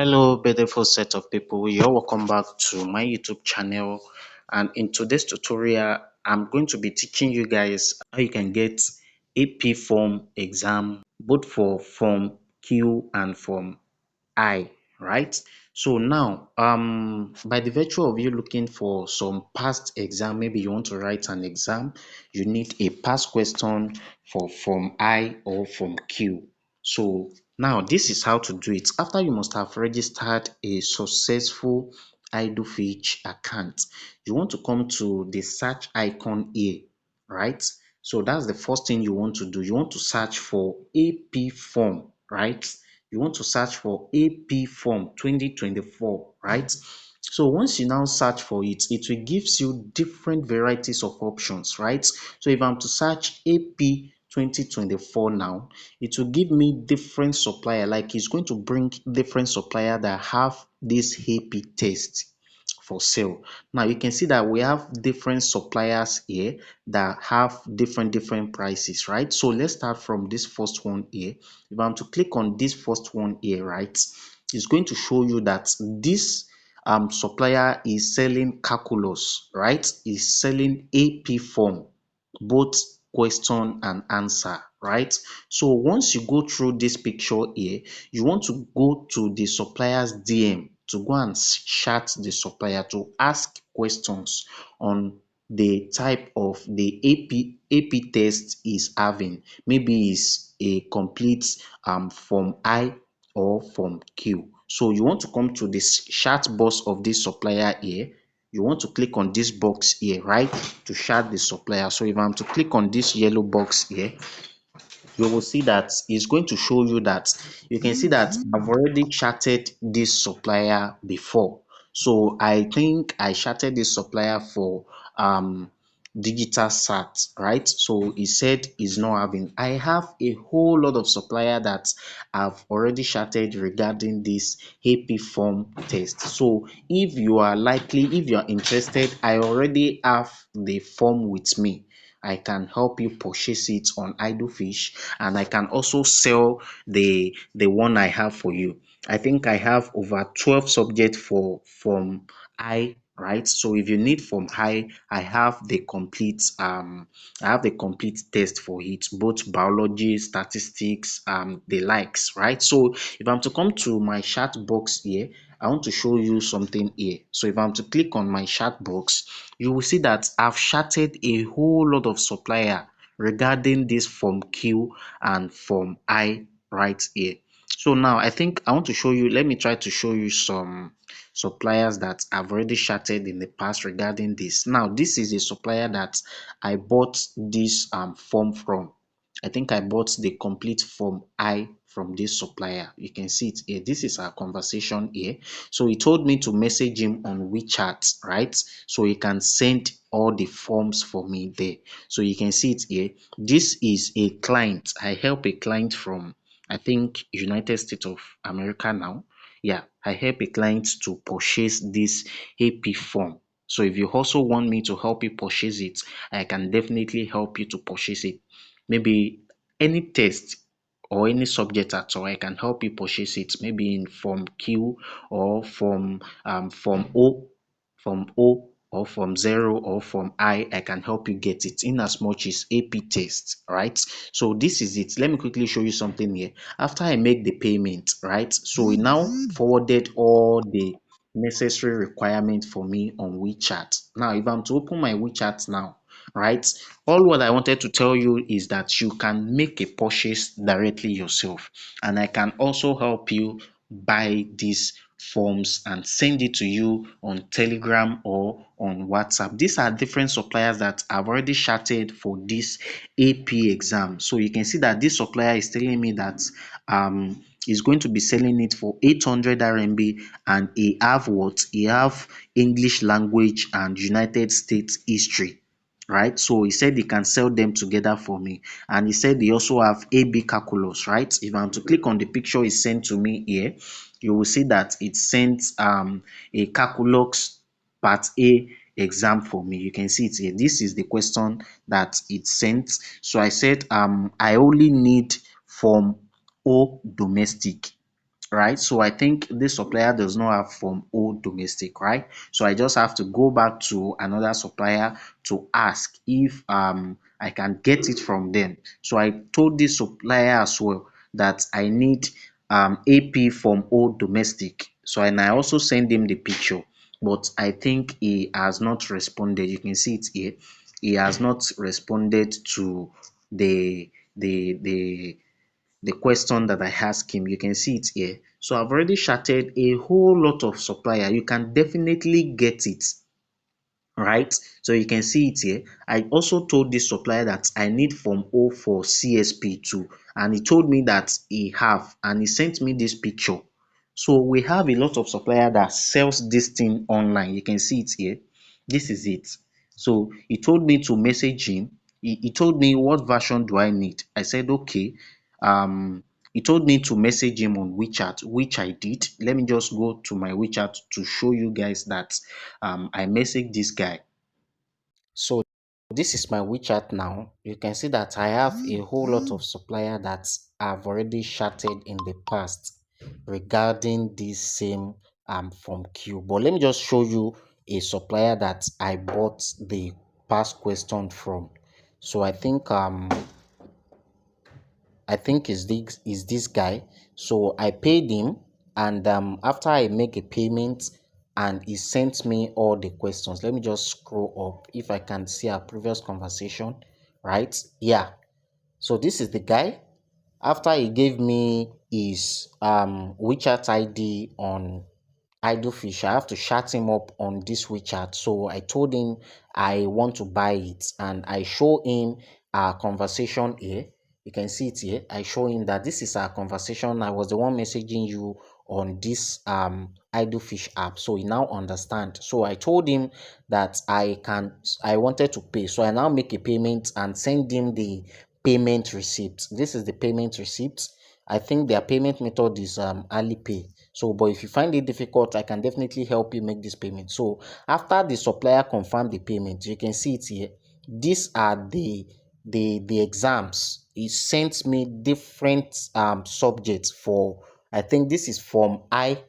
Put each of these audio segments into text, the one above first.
Hello, beautiful set of people. You're welcome back to my YouTube channel. And in today's tutorial, I'm going to be teaching you guys how you can get AP form exam, both for form Q and form I, right? So now, by the virtue of you looking for some past exam, maybe you want to write an exam, you need a past question for form I or form Q. So now this is how to do it. After you must have registered a successful 𝐼DoFitch account, you want to come to the search icon here, right? So that's the first thing you want to do. You want to search for AP form, right? You want to search for AP form 2024, right? So once you now search for it, it will gives you different varieties of options, right? So if I'm to search AP 2024 now, it will give me different supplier, like it's going to bring different supplier that have this AP test for sale. Now you can see that we have different suppliers here that have different prices, right? So let's start from this first one here. If I'm to click on this first one here, right, it's going to show you that this supplier is selling calculus, right? Is selling AP form, both question and answer, right? So once you go through this picture here, you want to go to the supplier's DM to go and chat the supplier to ask questions on the type of the AP test is having. Maybe it's a complete form I or form Q. So you want to come to this chat box of this supplier here. You want to click on this box here, right, to chat the supplier. So if I'm to click on this yellow box here, you will see that it's going to show you that you can see that I've already chatted this supplier before. So I think I chatted this supplier for digital sat, right? So he said he's not having. I have a whole lot of supplier that I've already chatted regarding this AP form test. So if you are interested, I already have the form with me. I can help you purchase it on 𝐼DoFitch, and I can also sell the one I have for you. I think I have over 12 subjects for from I, right? So if you need from I have the complete test for it, both biology, statistics, the likes, right? So if I'm to come to my chat box here, I want to show you something here. So if I'm to click on my chat box, you will see that I've chatted a whole lot of supplier regarding this form Q and form I right here. So now I think I want to show you, let me try to show you some suppliers that I've already chatted in the past regarding this. Now this is a supplier that I bought this form from. I think I bought the complete form I from this supplier. You can see it here. This is our conversation here. So he told me to message him on WeChat, right? So he can send all the forms for me there. So you can see it here. This is a client. I help a client from, I think, United States of America now. Yeah, I help a client to purchase this AP form. So if you also want me to help you purchase it, I can definitely help you to purchase it. Maybe any test or any subject at all, I can help you purchase it. Maybe in form Q or form O or from 0 or from I can help you get it in as much as AP test, right? So this is it. Let me quickly show you something here. After I make the payment, right? So we now forwarded all the necessary requirements for me on WeChat. Now, if I'm to open my WeChat now, right? All what I wanted to tell you is that you can make a purchase directly yourself, and I can also help you buy these forms and send it to you on Telegram or on WhatsApp. These are different suppliers that I've already chatted for this AP exam. So you can see that this supplier is telling me that is going to be selling it for 800 RMB, and he have what? He have English language and United States history, right? So he said he can sell them together for me, and he said he also have AB calculus, right? If I'm to click on the picture he sent to me here, you will see that it sends a calculus part A exam for me. You can see it here. This is the question that it sent. So I said I only need form O domestic, right? So I think this supplier does not have Form O domestic, right? So I just have to go back to another supplier to ask if I can get it from them. So I told this supplier as well that I need AP Form O domestic. So and I also send him the picture, but I think he has not responded. You can see it here. He has not responded to the the the the question that I asked him. You can see it here. So I've already chatted a whole lot of supplier. You can definitely get it, right? So you can see it here. I also told this supplier that I need Form O for CSP too, and he told me that he have, and he sent me this picture. So we have a lot of supplier that sells this thing online. You can see it here. This is it. So he told me to message him. He told me what version do I need. I said okay. um he told me to message him on WeChat, which I did. Let me just go to my WeChat to show you guys that I messaged this guy. So this is my WeChat now. You can see that I have a whole lot of supplier that I've already chatted in the past regarding this same from Q. But let me just show you a supplier that I bought the past question from. So I think is this guy. So I paid him, and after I make a payment, and he sent me all the questions. Let me just scroll up if I can see our previous conversation, right? Yeah. So this is the guy. After he gave me his WeChat ID on Idlefish, I have to chat him up on this WeChat. So I told him I want to buy it, and I show him our conversation here. You can see it here. I show him that this is our conversation. I was the one messaging you on this Idlefish app. So he now understand. So I told him that I wanted to pay. So I now make a payment and send him the payment receipt. This is the payment receipt. I think their payment method is Alipay. So, but if you find it difficult, I can definitely help you make this payment. So, after the supplier confirmed the payment, you can see it here. These are the exams. It sent me different subjects for. I think this is from I.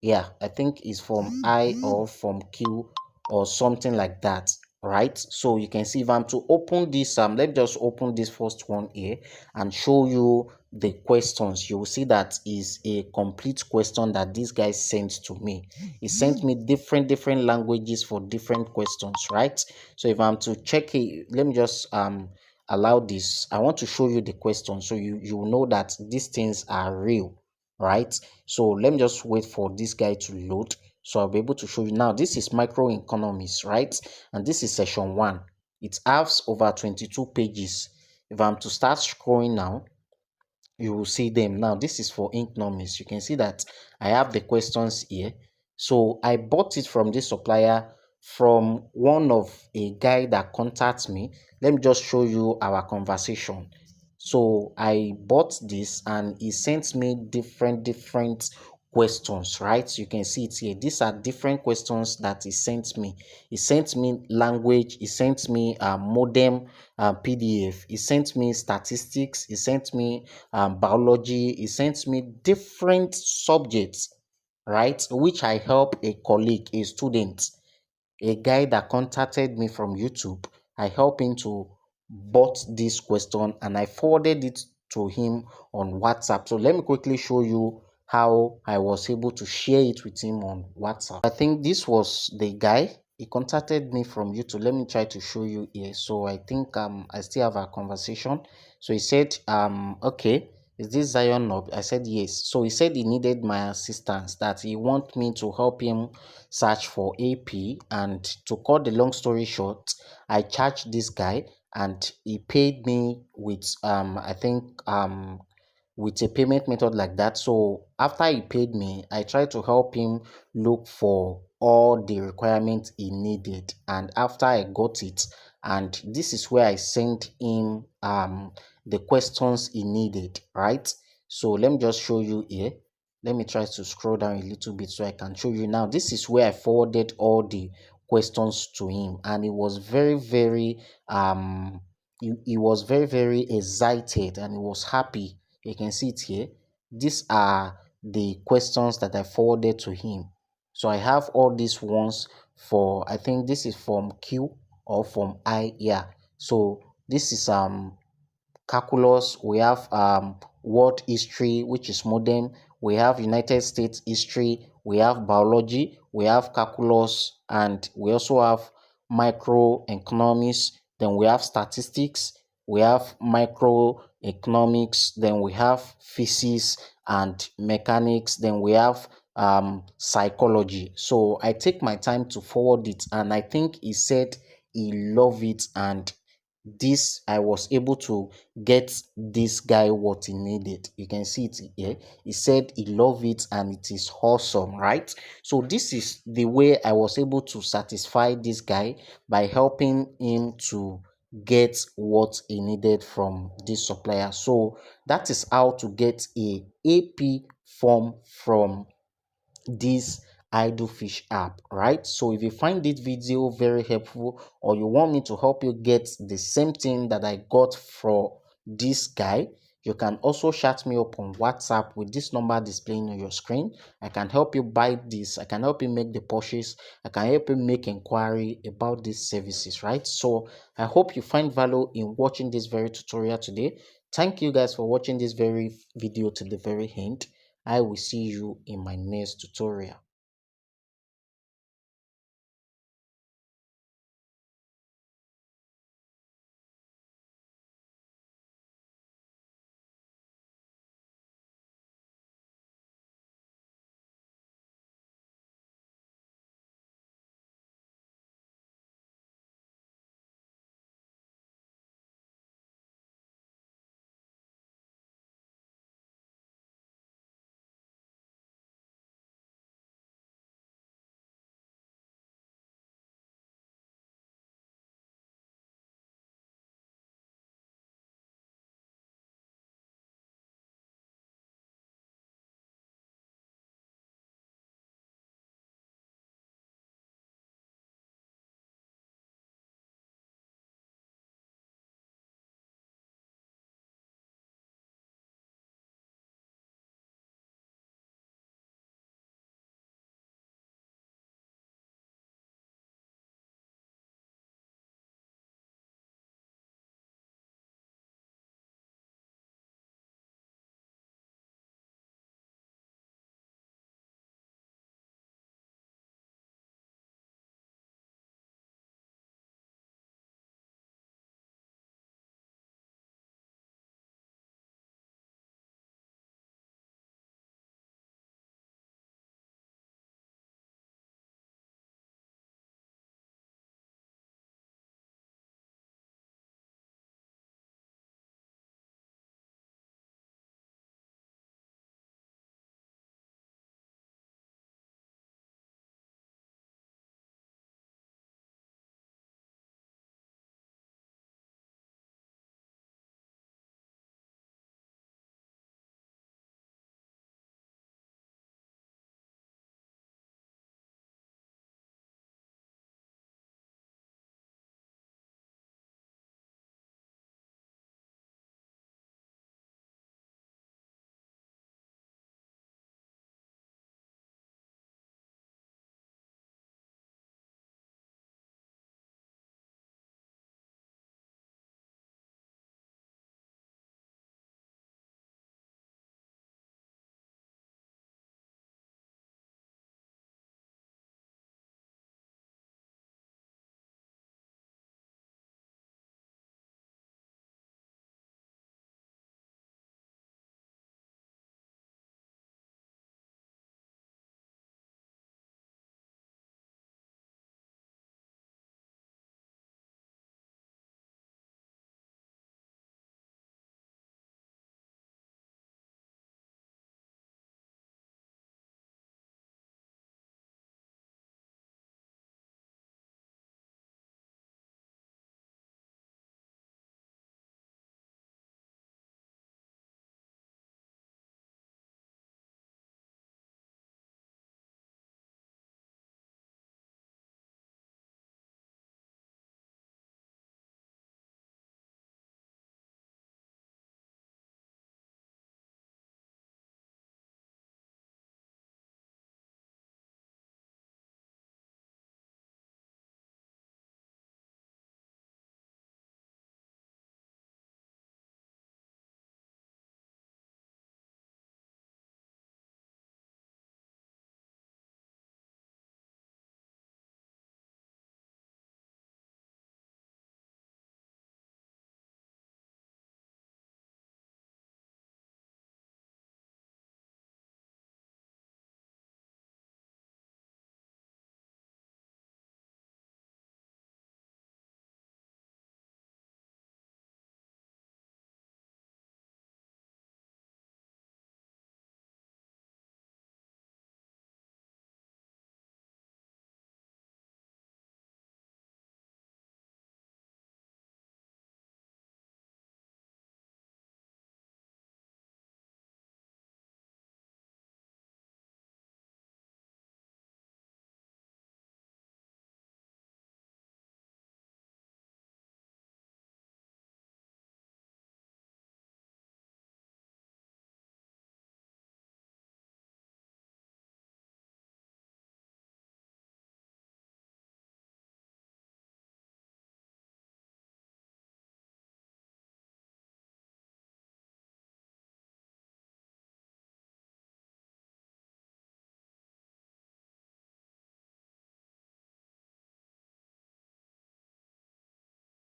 Yeah, I think it's from I or from Q or something like that, right? So you can see if I'm to open this, let's just open this first one here and show you the questions. You will see that is a complete question that this guy sent to me. He sent me different languages for different questions, right? So if I'm to check it, let me just allow this. I want to show you the question so you will know that these things are real, right? So let me just wait for this guy to load, so I'll be able to show you. Now this is microeconomics, right? And this is session 1. It has over 22 pages. If I'm to start scrolling now, you will see them. Now this is for economics. You can see that I have the questions here. So I bought it from this supplier, from one of a guy that contacts me. Let me just show you our conversation. So I bought this, and he sent me different questions, right? You can see it here. These are different questions that he sent me. He sent me language, he sent me modem PDF, he sent me statistics, he sent me biology, he sent me different subjects, right? Which I help a colleague, a student, a guy that contacted me from YouTube. I helped him to bought this question, and I forwarded it to him on WhatsApp. So let me quickly show you how I was able to share it with him on WhatsApp. I think this was the guy. He contacted me from YouTube. Let me try to show you here. So I think I still have a conversation. So he said okay, is this Zion up? I said yes. So he said he needed my assistance, that he want me to help him search for AP. And to cut the long story short, I charged this guy, and he paid me with I think with a payment method like that. So after he paid me, I tried to help him look for all the requirements he needed, and after I got it, and this is where I sent him the questions he needed, right? So let me just show you here. Let me try to scroll down a little bit so I can show you. Now this is where I forwarded all the questions to him, and he was very he was very excited, and he was happy. You can see it here. these are the questions that I forwarded to him. So I have all these ones for, I think this is from Q or from I, yeah. So this is calculus, we have world history, which is modern, we have United States history, we have biology, we have calculus, and we also have microeconomics, then we have statistics, we have microeconomics, then we have physics and mechanics, then we have psychology. So I take my time to forward it, and I think he said he loved it, and this I was able to get this guy what he needed. You can see it here. He said he loved it and it is awesome, right? So this is the way I was able to satisfy this guy, by helping him to get what he needed from this supplier. So that is how to get a AP form from this idle fish app, right? So if you find this video very helpful, or you want me to help you get the same thing that I got for this guy, you can also chat me up on WhatsApp with this number displaying on your screen. I can help you buy this, I can help you make the purchase, I can help you make inquiry about these services, right? So I hope you find value in watching this very tutorial today. Thank you guys for watching this very video to the very end. I will see you in my next tutorial.